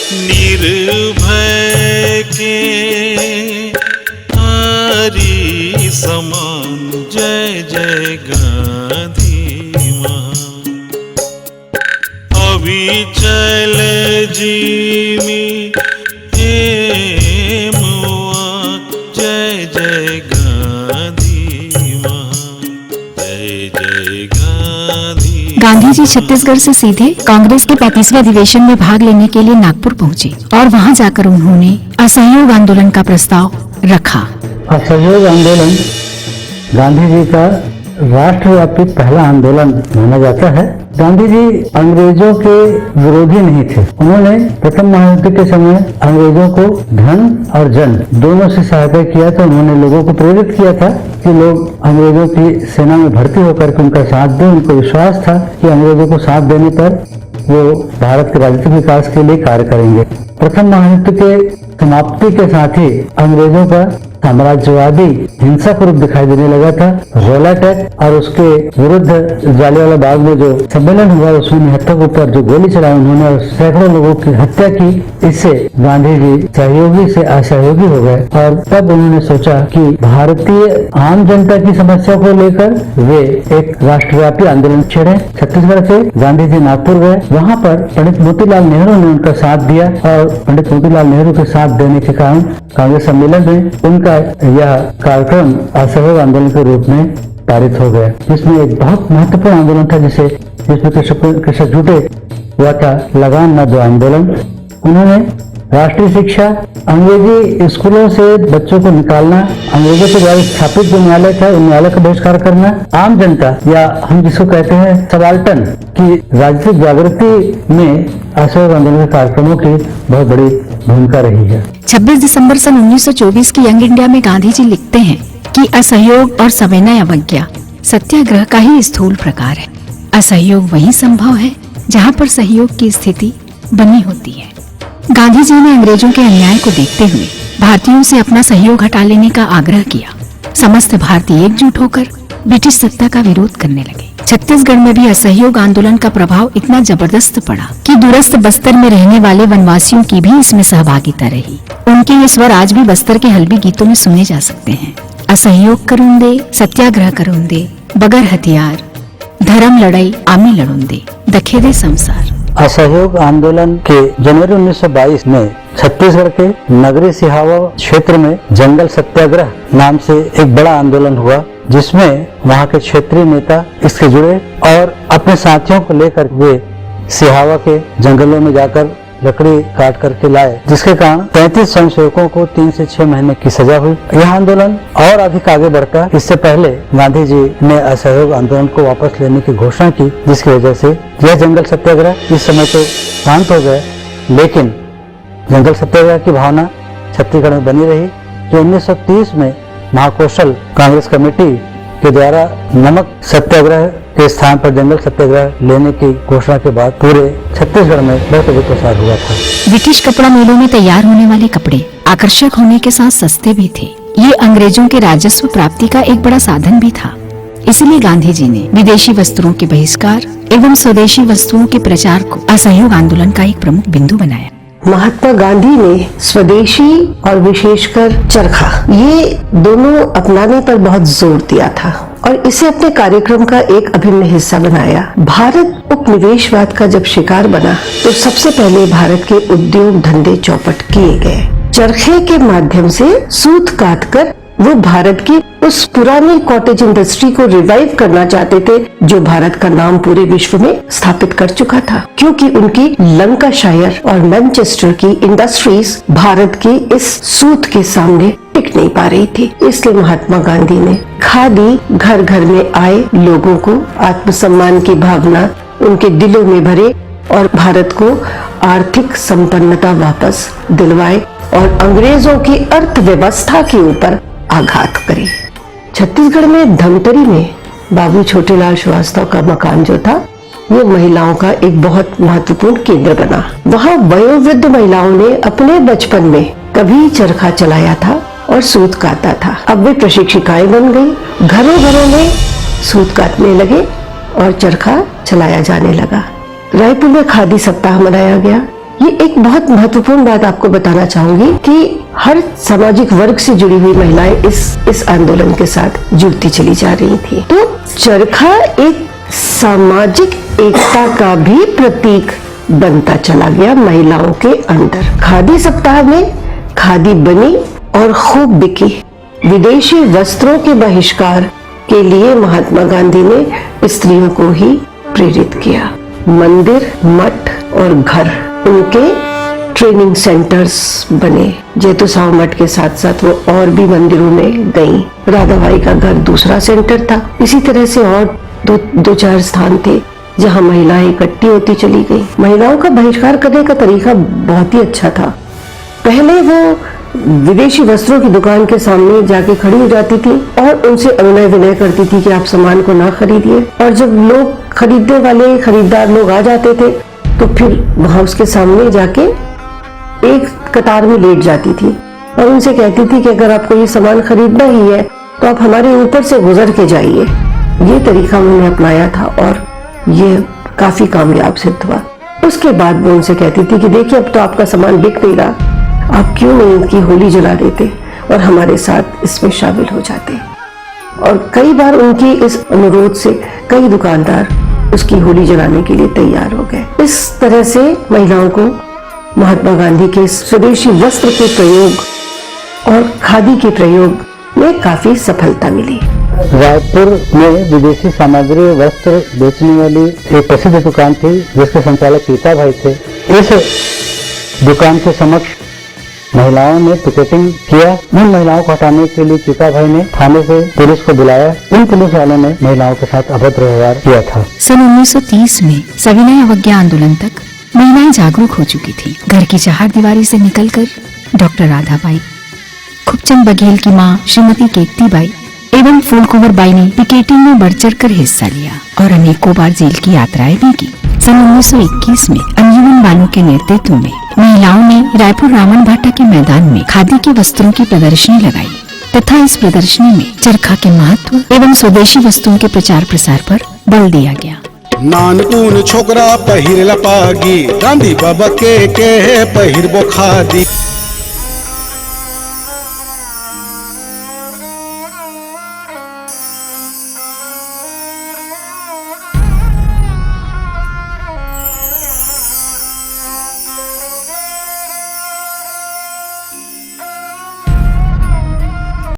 निर्भय के हरि समान जय जय गांधी महान। अविचल जिमि हेम जय जय गांधी महान जय जय गांधी। गांधी जी छत्तीसगढ़ से सीधे कांग्रेस के 35वें अधिवेशन में भाग लेने के लिए नागपुर पहुंचे और वहां जाकर उन्होंने असहयोग आंदोलन का प्रस्ताव रखा। असहयोग आंदोलन गांधी जी का राष्ट्रव्यापी पहला आंदोलन माना जाता है। गांधी जी अंग्रेजों के विरोधी नहीं थे। उन्होंने प्रथम महायुद्ध के समय अंग्रेजों को धन और जन दोनों से सहायता किया था। उन्होंने लोगों को प्रेरित किया था कि लोग अंग्रेजों की सेना में भर्ती होकर के उनका साथ दें। उनको विश्वास था कि अंग्रेजों को साथ देने पर वो भारत के राजनीतिक विकास के लिए कार्य करेंगे। प्रथम महायुद्ध के समाप्ति के साथ ही अंग्रेजों का साम्राज्यवादी हिंसा का रूप दिखाई देने लगा था। रौलट एक्ट और उसके विरुद्ध जालियांवाला बाग में जो सम्मेलन हुआ उसमें निहत्तर के ऊपर जो गोली चलाई उन्होंने और सैकड़ों लोगों की हत्या की। इससे गांधी जी सहयोगी से असहयोगी हो गए और तब उन्होंने सोचा कि भारतीय आम जनता की समस्या को लेकर वे एक राष्ट्रव्यापी आंदोलन छेड़े। छत्तीसगढ़ से गांधी जी नागपुर गए। वहाँ पर पंडित मोतीलाल नेहरू ने उनका साथ दिया और पंडित मोतीलाल नेहरू के साथ देने के कारण कांग्रेस सम्मेलन में उनका यह कार्यक्रम असहयोग आंदोलन के रूप में पारित हो गया, जिसमें एक बहुत महत्वपूर्ण आंदोलन था जिसमें कृषक जुटे हुआ था लगान न दो आंदोलन। उन्होंने राष्ट्रीय शिक्षा, अंग्रेजी स्कूलों से बच्चों को निकालना, अंग्रेजों के द्वारा स्थापित जो न्यायालय था उन न्यायालय का बहिष्कार करना, आम जनता या हम जिसको कहते हैं सबाल्टन की राजनीतिक जागृति में असहयोग आंदोलन के कार्यक्रमों की बहुत बड़ी भूमिका रही है। 26 दिसंबर सन 1924 की यंग इंडिया में गांधी जी लिखते हैं कि असहयोग और सविनय अवज्ञा सत्याग्रह का ही स्थूल प्रकार है। असहयोग वही संभव है जहां पर सहयोग की स्थिति बनी होती है। गांधी जी ने अंग्रेजों के अन्याय को देखते हुए भारतीयों से अपना सहयोग हटा लेने का आग्रह किया। समस्त भारतीय एकजुट होकर ब्रिटिश सत्ता का विरोध करने लगे। छत्तीसगढ़ में भी असहयोग आंदोलन का प्रभाव इतना जबरदस्त पड़ा कि दूरस्थ बस्तर में रहने वाले वनवासियों की भी इसमें सहभागिता रही। उनके ये स्वर आज भी बस्तर के हल्बी गीतों में सुने जा सकते हैं। असहयोग करूं दे, सत्याग्रह करूं दे, बगैर हथियार, धर्म लड़ाई आमी लड़ूं दे, दखे दे संसार। असहयोग आंदोलन के जनवरी 1922 में छत्तीसगढ़ के नगरी सिहावा क्षेत्र में जंगल सत्याग्रह नाम से एक बड़ा आंदोलन हुआ, जिसमें वहाँ के क्षेत्रीय नेता इससे जुड़े और अपने साथियों को लेकर वे सिहावा के जंगलों में जाकर लकड़ी काट करके लाए, जिसके कारण 35 स्वयंसेवकों को 3 से 6 महीने की सजा हुई। यह आंदोलन और अधिक आगे बढ़ता। इससे पहले गांधी जी ने असहयोग आंदोलन को वापस लेने की घोषणा की, जिसकी वजह से यह जंगल सत्याग्रह इस समय तो शांत हो गए, लेकिन जंगल सत्याग्रह की भावना छत्तीसगढ़ में बनी रही, जो 1930 में महाकौशल कांग्रेस कमेटी के द्वारा नमक सत्याग्रह के स्थान पर जंगल सत्याग्रह लेने की घोषणा के बाद पूरे छत्तीसगढ़ में बहुत अधिक प्रसार हुआ था। ब्रिटिश कपड़ा मिलों में तैयार होने वाले कपड़े आकर्षक होने के साथ सस्ते भी थे। ये अंग्रेजों के राजस्व प्राप्ति का एक बड़ा साधन भी था। इसलिए गांधी जी ने विदेशी वस्त्रों के बहिष्कार एवं स्वदेशी वस्तुओं के प्रचार को असहयोग आंदोलन का एक प्रमुख बिंदु बनाया। महात्मा गांधी ने स्वदेशी और विशेषकर चरखा ये दोनों अपनाने पर बहुत जोर दिया था और इसे अपने कार्यक्रम का एक अभिन्न हिस्सा बनाया। भारत उपनिवेशवाद का जब शिकार बना तो सबसे पहले भारत के उद्योग धंधे चौपट किए गए। चरखे के माध्यम से सूत काटकर वो भारत की उस पुरानी कॉटेज इंडस्ट्री को रिवाइव करना चाहते थे, जो भारत का नाम पूरे विश्व में स्थापित कर चुका था, क्योंकि उनकी लंकाशायर और मैनचेस्टर की इंडस्ट्रीज भारत की इस सूत के सामने टिक नहीं पा रही थी। इसलिए महात्मा गांधी ने खादी घर घर में आए लोगों को आत्मसम्मान की भावना उनके दिलों में भरे और भारत को आर्थिक संपन्नता वापस दिलवाए और अंग्रेजों की अर्थव्यवस्था के ऊपर आघात करे। छत्तीसगढ़ में धमतरी में बाबू छोटेलाल श्रीवास्तव का मकान जो था वो महिलाओं का एक बहुत महत्वपूर्ण केंद्र बना। वहाँ वयोवृद्ध महिलाओं ने अपने बचपन में कभी चरखा चलाया था और सूत काटा था। अब वे प्रशिक्षिकाएं बन गई, घरों घरों में सूत काटने लगे और चरखा चलाया जाने लगा। रायपुर में खादी सप्ताह मनाया गया। ये एक बहुत महत्वपूर्ण बात आपको बताना चाहूंगी कि हर सामाजिक वर्ग से जुड़ी हुई महिलाएं इस आंदोलन के साथ जुड़ती चली जा रही थी। तो चरखा एक सामाजिक एकता का भी प्रतीक बनता चला गया महिलाओं के अंदर। खादी सप्ताह में खादी बनी और खूब बिकी। विदेशी वस्त्रों के बहिष्कार के लिए महात्मा गांधी ने स्त्रियों को ही प्रेरित किया। मंदिर, मठ और घर उनके ट्रेनिंग सेंटर्स बने। जेतुसाव मठ के साथ साथ वो और भी मंदिरों में गईं। राधाबाई का घर दूसरा सेंटर था। इसी तरह से और दो चार स्थान थे जहां महिलाएं इकट्ठी होती चली गई। महिलाओं का बहिष्कार करने का तरीका बहुत ही अच्छा था। पहले वो विदेशी वस्त्रों की दुकान के सामने जाके खड़ी हो जाती थी और उनसे अनुनय विनय करती थी कि आप सामान को ना खरीदिए। और जब लोग खरीदने वाले खरीदार लोग आ जाते थे तो फिर वहां उसके सामने जाके एक कतार में लेट जाती थी और उनसे कहती थी कि अगर आपको ये सामान खरीदना ही है तो आप हमारे ऊपर से गुजर के जाइए। ये तरीका उन्होंने अपनाया था और ये काफी कामयाब सिद्ध हुआ। उसके बाद वो उनसे कहती थी कि देखिए अब तो आपका सामान बिक नहीं रहा, आप क्यों नहीं इनकी होली जला देते और हमारे साथ इसमें शामिल हो जाते। और कई बार उनकी इस अनुरोध से कई दुकानदार उसकी होली जलाने के लिए तैयार हो गए। इस तरह से महिलाओं को महात्मा गांधी के स्वदेशी वस्त्र के प्रयोग और खादी के प्रयोग में काफी सफलता मिली। रायपुर में विदेशी सामग्री वस्त्र बेचने वाली एक प्रसिद्ध दुकान थी जिसके संचालक सीता भाई थे। इस दुकान के समक्ष महिलाओं ने पिकेटिंग किया। उन महिलाओं को हटाने के लिए चीता भाई ने थाने से पुलिस को बुलाया। उन पुलिस वालों ने महिलाओं के साथ अभद्र व्यवहार किया था। सन 1930 में सविनय अवज्ञा आंदोलन तक महिलाएं जागरूक हो चुकी थी। घर की चहारदीवारी से निकलकर डॉक्टर राधाबाई, खूबचंद बघेल की मां श्रीमती केकती बाई एवं फूलकुंवर बाई ने पिकेटिंग में बढ़ चढ़ कर हिस्सा लिया और अनेकों बार जेल की यात्राएं भी की। सन 1921 में अंजुमन बानो के नेतृत्व में महिलाओं ने रायपुर रावण भाटा के मैदान में खादी के वस्त्रों की प्रदर्शनी लगाई तथा इस प्रदर्शनी में चरखा के महत्व एवं स्वदेशी वस्तुओं के प्रचार प्रसार पर बल दिया गया। नानपून छोकरा पहिरला पागी, गांधी बाबा के पहिरबो खादी।